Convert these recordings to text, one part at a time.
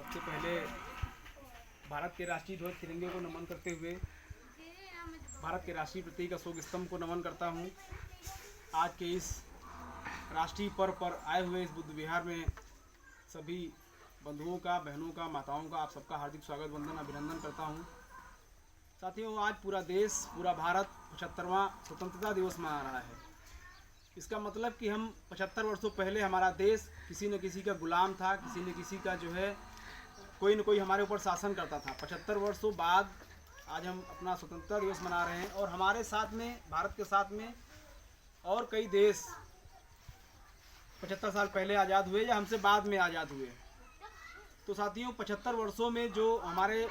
सबसे पहले भारत के राष्ट्रीय ध्वज तिरंगे को नमन करते हुए भारत के राष्ट्रीय प्रतीक अशोक स्तंभ को नमन करता हूँ। आज के इस राष्ट्रीय पर्व पर आए हुए इस बुद्ध विहार में सभी बंधुओं का, बहनों का, माताओं का, आप सबका हार्दिक स्वागत, वंदन, अभिनंदन करता हूँ। साथियों, आज पूरा देश, पूरा भारत 75वां स्वतंत्रता दिवस मना रहा है। इसका मतलब कि हम 75 वर्षों पहले हमारा देश किसी न किसी का गुलाम था, किसी न किसी का जो है कोई न कोई हमारे ऊपर शासन करता था। 75 वर्षों बाद आज हम अपना स्वतंत्रता दिवस मना रहे हैं और हमारे साथ में, भारत के साथ में और कई देश 75 साल पहले आज़ाद हुए या हमसे बाद में आज़ाद हुए। तो साथियों, 75 वर्षों में जो हमारे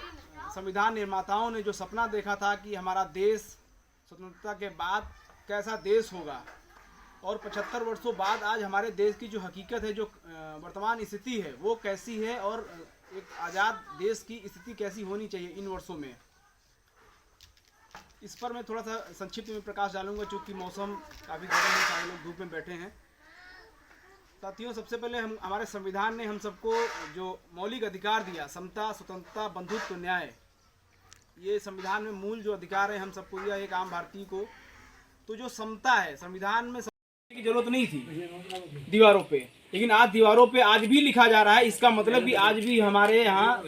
संविधान निर्माताओं ने जो सपना देखा था कि हमारा देश स्वतंत्रता के बाद कैसा देश होगा, और 75 वर्षों बाद आज हमारे देश की जो हकीकत है, जो वर्तमान स्थिति है, वो कैसी है और एक आज़ाद देश की स्थिति कैसी होनी चाहिए इन वर्षों में, इस पर मैं थोड़ा सा संक्षिप्त में प्रकाश डालूंगा, चूँकि मौसम काफ़ी गर्म है, सारे लोग धूप में बैठे हैं। साथियों, सबसे पहले हमारे संविधान ने हम सबको जो मौलिक अधिकार दिया, समता, स्वतंत्रता, बंधुत्व, न्याय, ये संविधान में मूल जो अधिकार है हम सबको दिया एक आम भारतीय को। तो जो समता है, संविधान में की जरूरत नहीं थी दीवारों पे, लेकिन आज दीवारों पे आज भी लिखा जा रहा है। इसका मतलब कि आज भी हमारे यहाँ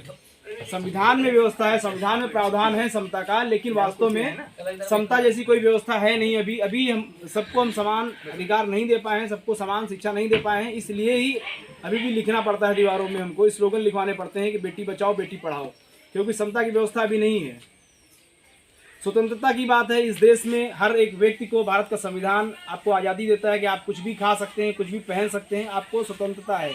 संविधान में व्यवस्था है, संविधान में प्रावधान है समता का, लेकिन वास्तव में समता जैसी कोई व्यवस्था है नहीं। अभी हम सबको समान अधिकार नहीं दे पाए हैं, सबको समान शिक्षा नहीं दे पाए हैं, इसलिए ही अभी भी लिखना पड़ता है दीवारों में, हमको स्लोगन लिखवाने पड़ते हैं कि बेटी बचाओ बेटी पढ़ाओ, क्योंकि समता की व्यवस्था अभी नहीं है। स्वतंत्रता की बात है, इस देश में हर एक व्यक्ति को भारत का संविधान आपको आज़ादी देता है कि आप कुछ भी खा सकते हैं, कुछ भी पहन सकते हैं, आपको स्वतंत्रता है।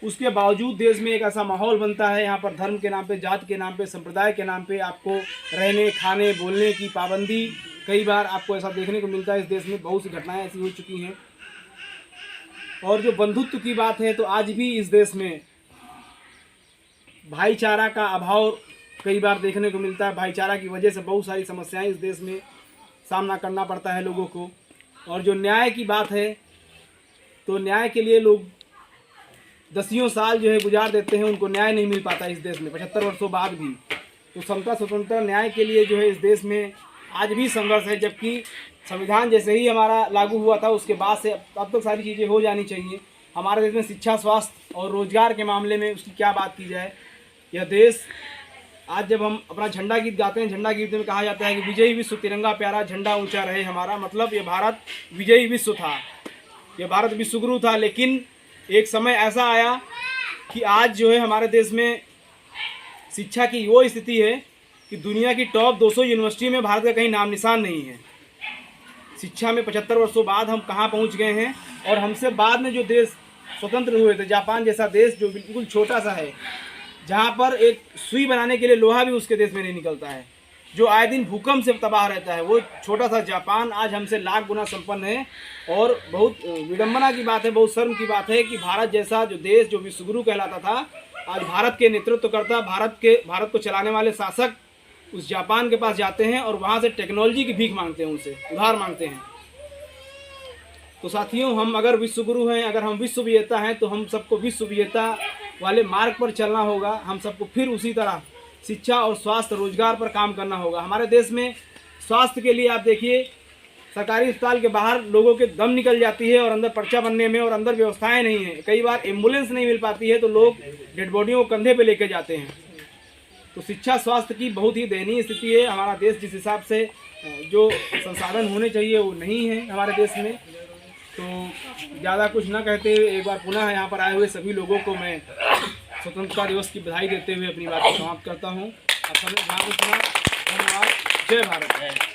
उसके बावजूद देश में एक ऐसा माहौल बनता है, यहाँ पर धर्म के नाम पे, जात के नाम पे, संप्रदाय के नाम पे आपको रहने, खाने, बोलने की पाबंदी, कई बार आपको ऐसा देखने को मिलता है। इस देश में बहुत सी घटनाएं ऐसी हो चुकी हैं। और जो बंधुत्व की बात है, तो आज भी इस देश में भाईचारा का अभाव कई बार देखने को मिलता है। भाईचारा की वजह से बहुत सारी समस्याएं इस देश में सामना करना पड़ता है लोगों को। और जो न्याय की बात है, तो न्याय के लिए लोग दसियों साल जो है गुजार देते हैं, उनको न्याय नहीं मिल पाता इस देश में 75 वर्षों बाद भी। तो समता, स्वतंत्रता, न्याय के लिए जो है इस देश में आज भी संघर्ष है, जबकि संविधान जैसे ही हमारा लागू हुआ था उसके बाद से अब तक सारी चीज़ें हो जानी चाहिए। हमारे देश में शिक्षा, स्वास्थ्य और रोजगार के मामले में उसकी क्या बात की जाए। यह देश आज जब हम अपना झंडा गीत गाते हैं, झंडा गीत में कहा जाता है कि विजयी विश्व तिरंगा प्यारा, झंडा ऊंचा रहे हमारा। मतलब ये भारत विजयी विश्व था, ये भारत विश्वगुरु था। लेकिन एक समय ऐसा आया कि आज जो है हमारे देश में शिक्षा की वो स्थिति है कि दुनिया की टॉप 200 यूनिवर्सिटी में भारत का कहीं नाम निशान नहीं है। शिक्षा में 75 वर्षों बाद हम कहाँ पहुँच गए हैं। और हमसे बाद में जो देश स्वतंत्र हुए थे, जापान जैसा देश जो बिल्कुल छोटा सा है, जहाँ पर एक सुई बनाने के लिए लोहा भी उसके देश में नहीं निकलता है, जो आए दिन भूकंप से तबाह रहता है, वो छोटा सा जापान आज हमसे लाख गुना संपन्न है। और बहुत विडंबना की बात है, बहुत शर्म की बात है कि भारत जैसा जो देश, जो विश्वगुरु कहलाता था, आज भारत के नेतृत्व करता, भारत को चलाने वाले शासक उस जापान के पास जाते हैं और वहाँ से टेक्नोलॉजी की भीख मांगते हैं, उनसे उधार मांगते हैं। तो साथियों, हम अगर विश्वगुरु हैं, अगर हम विश्व विजेता हैं, तो हम सबको विश्व विजेता वाले मार्ग पर चलना होगा। हम सबको फिर उसी तरह शिक्षा और स्वास्थ्य, रोजगार पर काम करना होगा। हमारे देश में स्वास्थ्य के लिए आप देखिए, सरकारी अस्पताल के बाहर लोगों के दम निकल जाती है और अंदर पर्चा बनने में, और अंदर व्यवस्थाएं नहीं हैं। कई बार एम्बुलेंस नहीं मिल पाती है, तो लोग डेड बॉडियों को कंधे पे लेके जाते हैं। तो शिक्षा, स्वास्थ्य की बहुत ही दयनीय स्थिति है। हमारा देश जिस हिसाब से जो संसाधन होने चाहिए वो नहीं है हमारे देश में। तो ज़्यादा कुछ न कहते हुए एक बार पुनः यहाँ पर आए हुए सभी लोगों को मैं स्वतंत्रता दिवस की बधाई देते हुए अपनी बात को समाप्त करता हूँ। आप सबने ध्यान रखना। धन्यवाद। जय भारत।